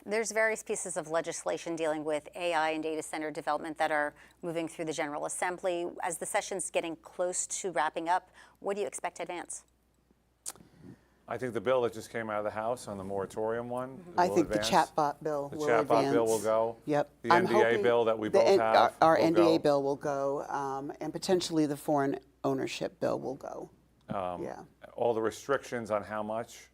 There's various pieces of legislation dealing with AI and data center development that are moving through the General Assembly. As the session's getting close to wrapping up, what do you expect to advance? I think the bill that just came out of the House on the moratorium one I will think advance. the chatbot bill The will chatbot advance. bill will go. Yep. The I'm NDA hoping bill that we the both have Our will NDA go. bill will go, and potentially the foreign ownership bill will go. Yeah. All the restrictions on how much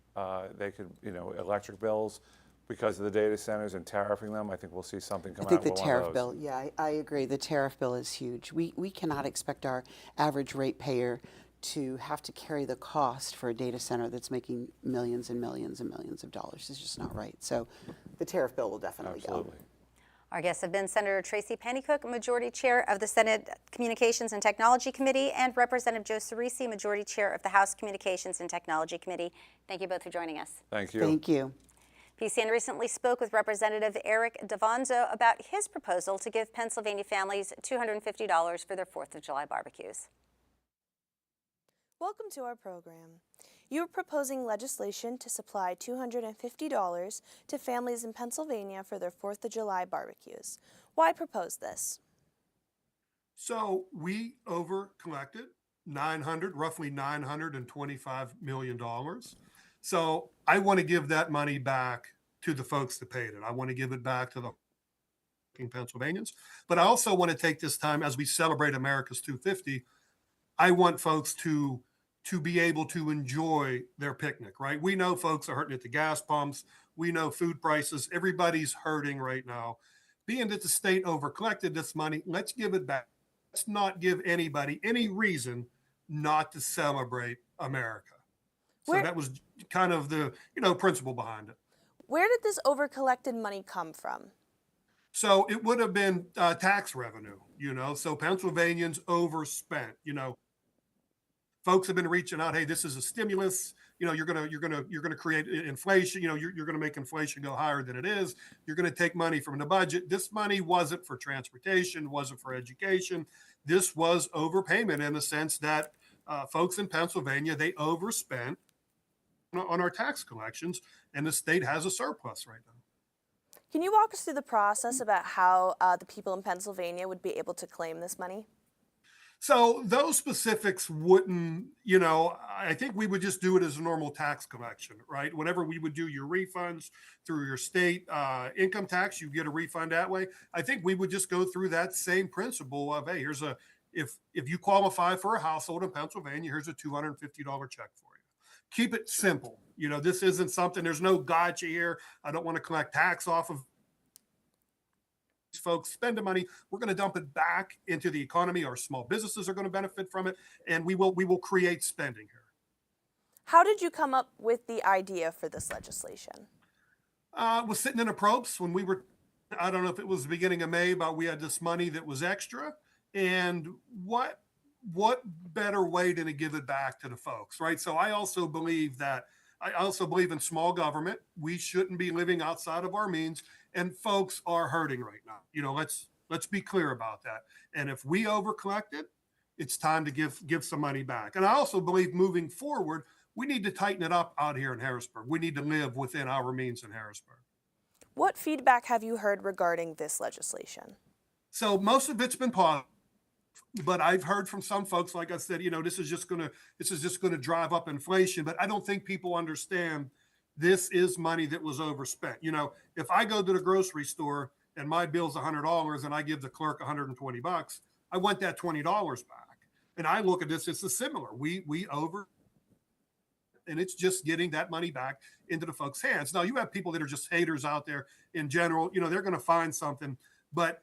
they could, electric bills because of the data centers and tariffing them, I think we'll see something come I think out the with tariff one of those. bill, yeah, I agree. The tariff bill is huge. We cannot expect our average ratepayer to have to carry the cost for a data center that's making millions and millions and millions of dollars. It's just not right. So the tariff bill will definitely go. Absolutely. Our guests have been Senator Tracy Pennycuick, Majority Chair of the Senate Communications and Technology Committee, and Representative Joe Ciresi, Majority Chair of the House Communications and Technology Committee. Thank you both for joining us. Thank you. Thank you. PCN recently spoke with Representative Eric Davanzo about his proposal to give Pennsylvania families $250 for their 4th of July barbecues. Welcome to our program. You are proposing legislation to supply $250 to families in Pennsylvania for their 4th of July barbecues. Why propose this? So we over collected roughly $925 million. So I want to give that money back to the folks that paid it. I want to give it back to the Pennsylvanians. But I also want to take this time as we celebrate America's 250. I want folks to be able to enjoy their picnic, right? We know folks are hurting at the gas pumps. We know food prices. Everybody's hurting right now. Being that the state over collected this money, let's give it back. Let's not give anybody any reason not to celebrate America. So that was kind of the principle behind it. Where did this over-collected money come from? So it would have been tax revenue, so Pennsylvanians overspent, folks have been reaching out. Hey, this is a stimulus. You're gonna create inflation. You're gonna make inflation go higher than it is. You're gonna take money from the budget. This money wasn't for transportation, wasn't for education. This was overpayment in the sense that folks in Pennsylvania, they overspent on our tax collections, and the state has a surplus right now. Can you walk us through the process about how the people in Pennsylvania would be able to claim this money? So those specifics wouldn't, I think we would just do it as a normal tax collection, right? Whenever we would do your refunds through your state income tax, you get a refund that way. I think we would just go through that same principle of, hey, if you qualify for a household in Pennsylvania, here's a $250 check for you. Keep it simple. This isn't something, there's no gotcha here. I don't want to collect tax off of folks. Spend the money. We're going to dump it back into the economy. Our small businesses are going to benefit from it, and we will create spending here. How did you come up with the idea for this legislation? Was sitting in a probes when we were, I don't know if it was the beginning of May, but we had this money that was extra, and what better way than to give it back to the folks, right? So I also believe in small government. We shouldn't be living outside of our means, and folks are hurting right now. Let's be clear about that. And if we over collected, it's time to give some money back. And I also believe moving forward, we need to tighten it up out here in Harrisburg. We need to live within our means in Harrisburg. What feedback have you heard regarding this legislation? So most of it's been positive. But I've heard from some folks, like I said, this is just gonna drive up inflation. But I don't think people understand this is money that was overspent. If I go to the grocery store and my bill's $100 and I give the clerk $120, I want that $20 back. And I look at this, it's a similar. We and it's just getting that money back into the folks' hands. Now you have people that are just haters out there in general. They're going to find something, but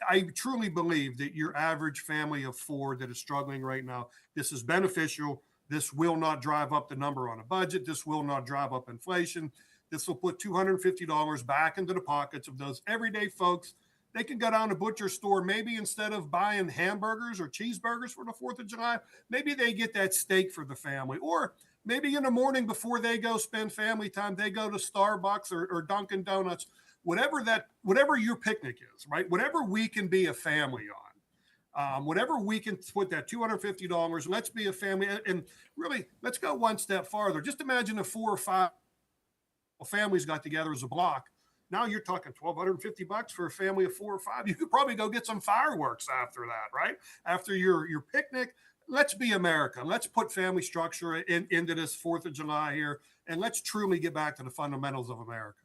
I truly believe that your average family of four that is struggling right now, this is beneficial. This will not drive up the number on a budget. This will not drive up inflation. This will put $250 back into the pockets of those everyday folks. They can go down to butcher store. Maybe instead of buying hamburgers or cheeseburgers for the 4th of July, maybe they get that steak for the family. Or maybe in the morning before they go spend family time, they go to Starbucks or Dunkin' Donuts, whatever your picnic is, right? Whatever we can be a family on, whatever we can put that $250, let's be a family. And really, let's go one step farther. Just imagine if 4 or 5 families got together as a block. Now you're talking $1,250 for a family of 4 or 5. You could probably go get some fireworks after that, right? After your picnic. Let's be America. Let's put family structure into this 4th of July here, and let's truly get back to the fundamentals of America.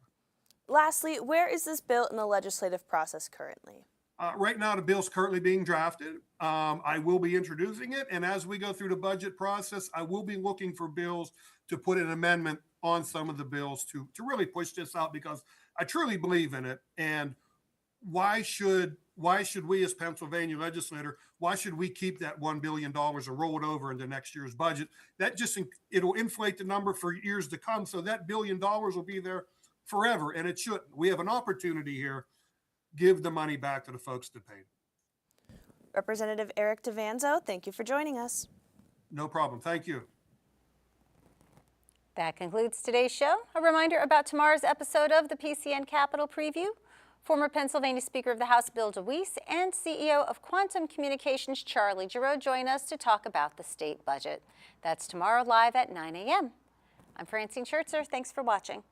Lastly, where is this bill in the legislative process currently? Right now, the bill's currently being drafted. I will be introducing it, and as we go through the budget process, I will be looking for bills to put an amendment on some of the bills to really push this out, because I truly believe in it. And why should we as Pennsylvania legislator, why should we keep that $1 billion and roll it over into next year's budget? It'll inflate the number for years to come. So that $1 billion will be there forever, and it shouldn't. We have an opportunity here. Give the money back to the folks that paid. Representative Eric DeVanzo, thank you for joining us. No problem. Thank you. That concludes today's show. A reminder about tomorrow's episode of the PCN Capital Preview. Former Pennsylvania Speaker of the House Bill DeWeese and CEO of Quantum Communications Charlie Giroux join us to talk about the state budget. That's tomorrow live at 9 a.m. I'm Francine Schertzer. Thanks for watching.